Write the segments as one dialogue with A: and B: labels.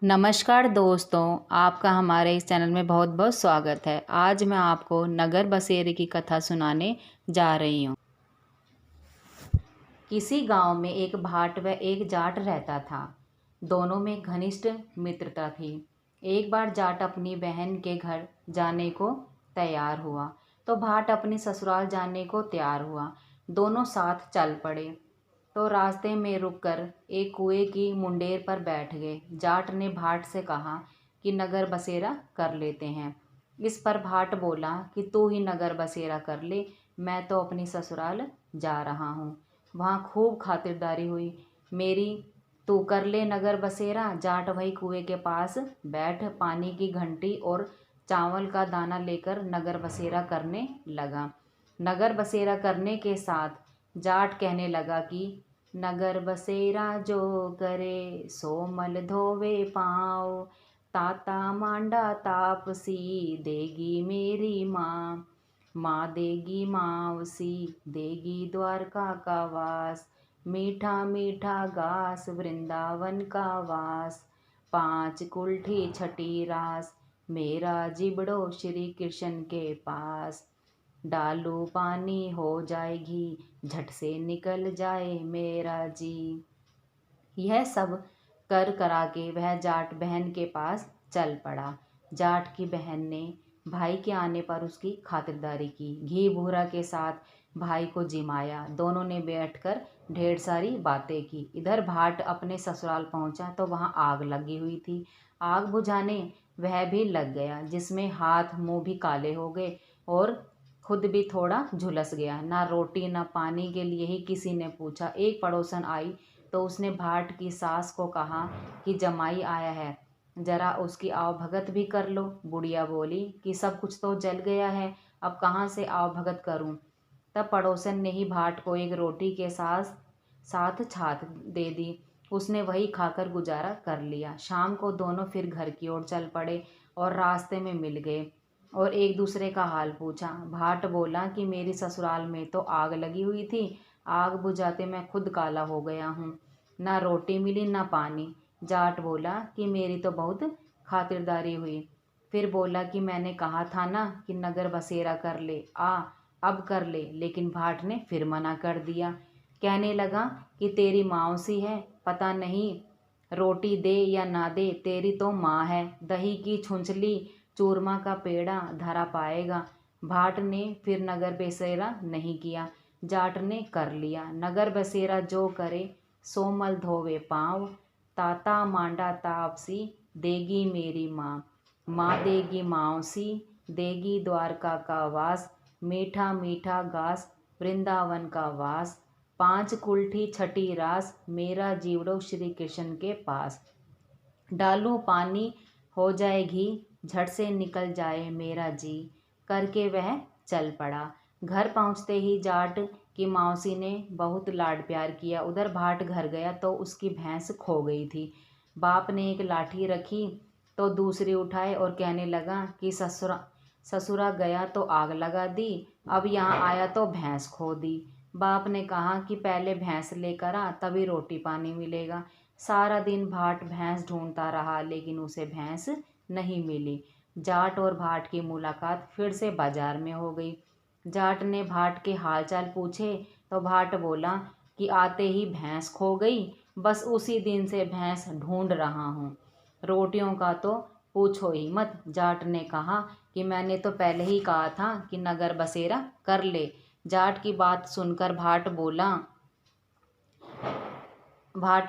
A: नमस्कार दोस्तों, आपका हमारे इस चैनल में बहुत बहुत स्वागत है। आज मैं आपको नगर बसेरे की कथा सुनाने जा रही हूँ। किसी गांव में एक भाट व एक जाट रहता था। दोनों में घनिष्ठ मित्रता थी। एक बार जाट अपनी बहन के घर जाने को तैयार हुआ तो भाट अपनी ससुराल जाने को तैयार हुआ। दोनों साथ चल पड़े तो रास्ते में रुककर एक कुएं की मुंडेर पर बैठ गए। जाट ने भाट से कहा कि नगर बसेरा कर लेते हैं। इस पर भाट बोला कि तू ही नगर बसेरा कर ले, मैं तो अपनी ससुराल जा रहा हूँ, वहाँ खूब खातिरदारी हुई मेरी, तू कर ले नगर बसेरा। जाट वही कुएं के पास बैठ पानी की घंटी और चावल का दाना लेकर नगर बसेरा करने लगा। नगर बसेरा करने के साथ जाट कहने लगा कि नगर बसेरा जो करे सो मल धोवे पाँव, ताता मांडा तापसी देगी मेरी माँ, माँ देगी मावसी देगी द्वारका का वास, मीठा मीठा घास वृंदावन का वास, पाँच कुल्ठी छठी रास मेरा जिबड़ो श्री कृष्ण के पास, डालू पानी हो जाएगी झट से निकल जाए मेरा जी। यह सब कर करा के वह जाट बहन के पास चल पड़ा। जाट की बहन ने भाई के आने पर उसकी खातिरदारी की, घी बूरा के साथ भाई को जिमाया। दोनों ने बैठकर ढेर सारी बातें की। इधर भाट अपने ससुराल पहुंचा तो वहां आग लगी हुई थी। आग बुझाने वह भी लग गया, जिसमें हाथ मुंह भी काले हो गए और खुद भी थोड़ा झुलस गया। ना रोटी ना पानी के लिए ही किसी ने पूछा। एक पड़ोसन आई तो उसने भाट की सास को कहा कि जमाई आया है, जरा उसकी आवभगत भी कर लो। बुढ़िया बोली कि सब कुछ तो जल गया है, अब कहाँ से आवभगत करूं। तब पड़ोसन ने ही भाट को एक रोटी के साथ साथ छाछ दे दी। उसने वही खाकर गुजारा कर लिया। शाम को दोनों फिर घर की ओर चल पड़े और रास्ते में मिल गए और एक दूसरे का हाल पूछा। भाट बोला कि मेरी ससुराल में तो आग लगी हुई थी, आग बुझाते मैं खुद काला हो गया हूँ, ना रोटी मिली ना पानी। जाट बोला कि मेरी तो बहुत खातिरदारी हुई। फिर बोला कि मैंने कहा था ना कि नगर बसेरा कर ले, अब कर ले। लेकिन भाट ने फिर मना कर दिया। कहने लगा कि तेरी मौसी है, पता नहीं रोटी दे या ना दे, तेरी तो माँ है, दही की छुंछली चूरमा का पेड़ा धरा पाएगा। भाट ने फिर नगर बसेरा नहीं किया, जाट ने कर लिया। नगर बसेरा जो करे सो मल धोवे पाँव, ताता मांडा तापसी देगी मेरी माँ, माँ देगी मावसी देगी द्वारका का वास, मीठा मीठा घास वृंदावन का वास, पाँच कुल्ठी छठी रास मेरा जीवड़ो श्री कृष्ण के पास, डालू पानी हो जाए घी झट से निकल जाए मेरा जी। करके वह चल पड़ा। घर पहुंचते ही जाट की मौसी ने बहुत लाड प्यार किया। उधर भाट घर गया तो उसकी भैंस खो गई थी। बाप ने एक लाठी रखी तो दूसरी उठाए और कहने लगा कि ससुरा गया तो आग लगा दी, अब यहाँ आया तो भैंस खो दी। बाप ने कहा कि पहले भैंस लेकर आ, तभी रोटी पानी मिलेगा। सारा दिन भाट भैंस ढूंढता रहा लेकिन उसे भैंस नहीं मिली। जाट और भाट की मुलाकात फिर से बाजार में हो गई। जाट ने भाट के हालचाल पूछे तो भाट बोला कि आते ही भैंस खो गई, बस उसी दिन से भैंस ढूंढ रहा हूँ, रोटियों का तो पूछो ही मत। जाट ने कहा कि मैंने तो पहले ही कहा था कि नगर बसेरा कर ले। जाट की बात सुनकर भाट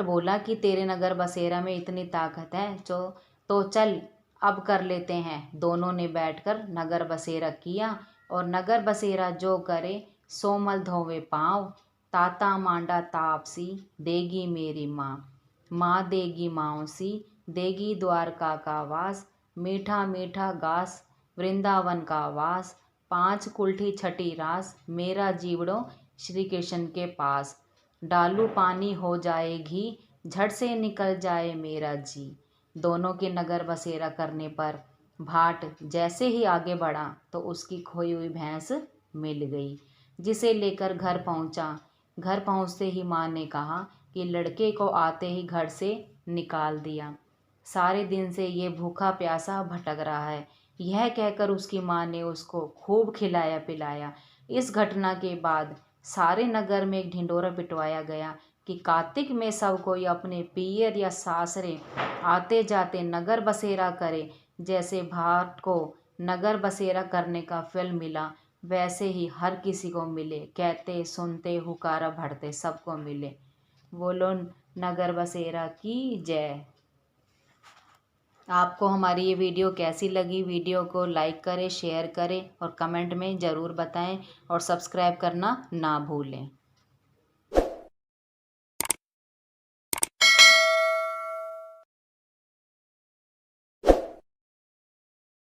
A: बोला कि तेरे नगर बसेरा में इतनी ताकत है तो चल अब कर लेते हैं। दोनों ने बैठकर नगर बसेरा किया और नगर बसेरा जो करे सो मल धोवे पाँव, ताता मांडा तापसी देगी मेरी माँ, माँ देगी मावसी देगी द्वारका का वास, मीठा मीठा घास वृंदावन का वास, पाँच कुल्ठी छठी रास मेरा जीवड़ो श्री कृष्ण के पास, डालू पानी हो जाए घी झट से निकल जाए मेरा जी। दोनों के नगर बसेरा करने पर भाट जैसे ही आगे बढ़ा तो उसकी खोई हुई भैंस मिल गई, जिसे लेकर घर पहुंचा। घर पहुंचते ही माँ ने कहा कि लड़के को आते ही घर से निकाल दिया। सारे दिन से ये भूखा प्यासा भटक रहा है। यह कहकर उसकी माँ ने उसको खूब खिलाया पिलाया। इस घटना के बाद सारे नगर में एक ढिंढोरा पिटवाया गया कि कार्तिक में सब कोई अपने पियर या सासरे आते जाते नगर बसेरा करे। जैसे भाट को नगर बसेरा करने का फल मिला, वैसे ही हर किसी को मिले। कहते सुनते हुकारा भरते सबको मिले। बोलो नगर बसेरा की जय। आपको हमारी ये वीडियो कैसी लगी? वीडियो को लाइक करें, शेयर करें और कमेंट में ज़रूर बताएं और सब्सक्राइब करना ना भूलें।